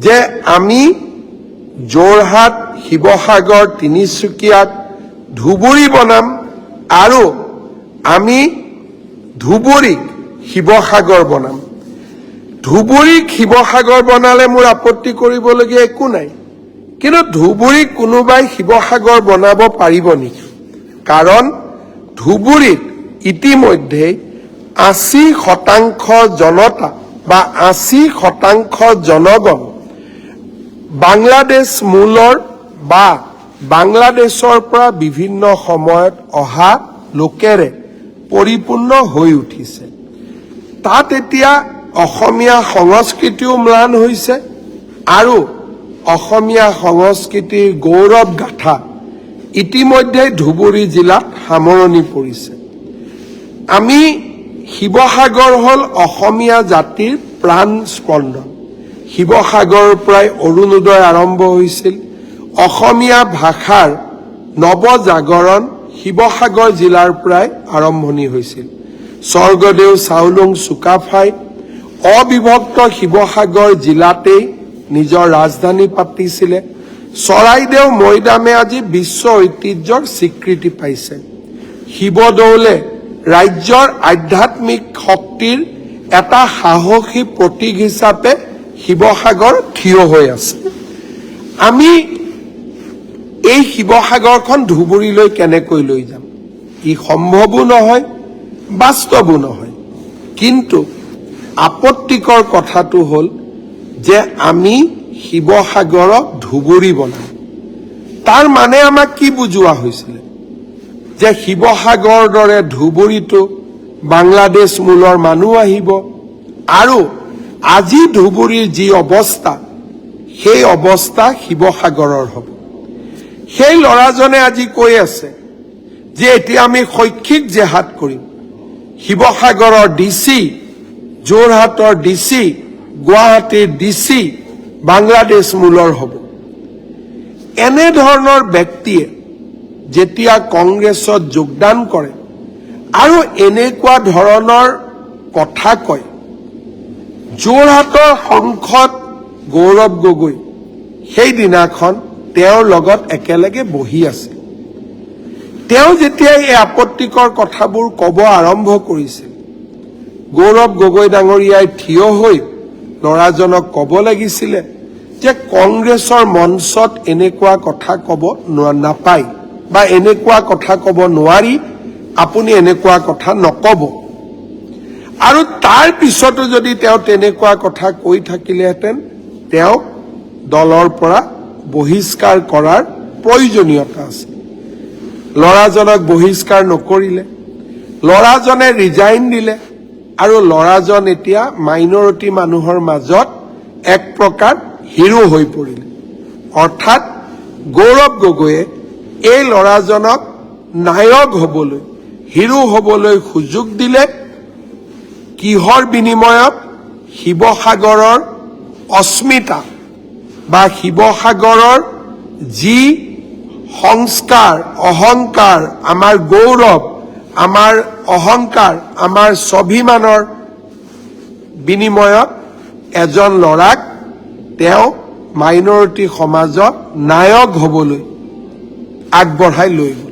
যে আমি যোৰহাট, শিৱসাগৰ, তিনিচুকীয়াত ধুবুৰী বনাম আৰু আমি ধুবুৰীক শিৱসাগৰ বনাম। ধুবুৰীক শিৱসাগৰ বনালে মোৰ আপত্তি কৰিবলগীয়া একো নাই, কিন্তু ধুবুৰীক কোনোবাই শিৱসাগৰ বনাব পাৰিব নেকি? কাৰণ ধুবুৰীত ইতিমধ্যে 80% জনতা বা 80% জনগণ বাংলাদেশ মূলৰ বা বাংলাদেশৰ পৰা বিভিন্ন সময়ত অহা লোকেৰে পৰিপূৰ্ণ হৈ উঠিছে। তাত এতিয়া অসমীয়া সংস্কৃতিও ম্লান হৈছে আৰু অসমীয়া সংস্কৃতিৰ গৌৰৱ গাথা ইতিমধ্যে ধুবুৰী জিলাত সামৰণি পৰিছে। আমি শিৱসাগৰ হ'ল অসমীয়া জাতিৰ প্ৰাণ স্পন্দন। শিৱসাগৰৰ পৰাই অৰুণোদয় আৰম্ভ হৈছিল। অসমীয়া ভাষাৰ নৱজাগৰণ শিৱসাগৰ জিলাৰ পৰাই আৰম্ভণি হৈছিল। স্বৰ্গদেউ চাওলুং চুকাফাই অবিভক্ত শিৱসাগৰ জিলাতেই নিজৰ ৰাজধানী পাতিছিলে। চৰাইদেউ মৈদামে আজি বিশ্ব ঐতিহ্যৰ স্বীকৃতি পাইছে। শিৱদৌলে ৰাজ্যৰ আধ্যাত্মিক শক্তিৰ এটা সাহসী প্ৰতীক হিচাপে শিৱসাগৰ থিয় হৈ আছে। আমি এই শিৱসাগৰখন ধুবুৰীলৈ কেনেকৈ লৈ যাম? ই সম্ভৱো নহয়, বাস্তৱো নহয়। কিন্তু আপত্তিকৰ কথাটো হ'ল যে আমি শিৱসাগৰক ধুবুৰী বনাম। তাৰ মানে আমাক কি বুজোৱা হৈছিলে? যে শিৱসাগৰৰ দৰে ধুবুৰীতো বাংলাদেশ মূলৰ মানুহ আহিব আৰু আজি ধুবুৰীৰ যি অৱস্থা, সেই অৱস্থা শিৱসাগৰৰ হ'ব। সেই ল'ৰাজনে আজি কৈ আছে যে এতিয়া আমি শৈক্ষিক জেহাদ কৰিম। শিৱসাগৰৰ ডিচি, যোৰহাটৰ ডিচি, গুৱাহাটীৰ ডিচি বাংলাদেশ মূলৰ হ'ব। এনেধৰণৰ ব্যক্তিয়ে যেতিয়া কংগ্ৰেছত যোগদান কৰে আৰু এনেকুৱা ধৰণৰ কথা কয়, যোৰহাটৰ সাংসদ গৌৰৱ গগৈ সেইদিনাখন তেওঁৰ লগত একেলগে বহি আছে। তেওঁ যেতিয়া এই আপত্তিকৰ কথাবোৰ ক'ব আৰম্ভ কৰিছিল, গৌৰৱ গগৈ ডাঙৰীয়াই থিয় হৈ ল'ৰাজনক ক'ব লাগিছিলে যে কংগ্ৰেছৰ মঞ্চত এনেকুৱা কথা ক'ব নাপায় বা এনেকুৱা কথা ক'ব নোৱাৰি, আপুনি এনেকুৱা কথা নক'ব। আৰু তাৰ পিছতো যদি তেওঁ তেনেকুৱা কথা কৈ থাকিলেহেঁতেন, তেওঁক দলৰ পৰা বহিষ্কাৰ কৰাৰ প্ৰয়োজনীয়তা আছে। ল'ৰাজনক বহিষ্কাৰ নকৰিলে, ল'ৰাজনে ৰিজাইন দিলে আৰু ল'ৰাজন এতিয়া মাইনৰিটি মানুহৰ মাজত এক প্ৰকাৰ হিৰো হৈ পৰিলে। অৰ্থাৎ গৌৰৱ গগৈয়ে এই ল'ৰাজনক নায়ক হ'বলৈ, হিৰো হ'বলৈ সুযোগ দিলে। কিহৰ বিনিময়ত? শিৱসাগৰৰ অস্মিতা বা শিৱসাগৰৰ যি সংস্কাৰ, অহংকাৰ, আমাৰ গৌৰৱ, আমাৰ অহংকাৰ, আমাৰ স্বাভিমানৰ বিনিময়ত এজন ল'ৰাক তেওঁ মাইনৰিটি সমাজত নায়ক হ'বলৈ আগবঢ়াই লৈ গ'ল।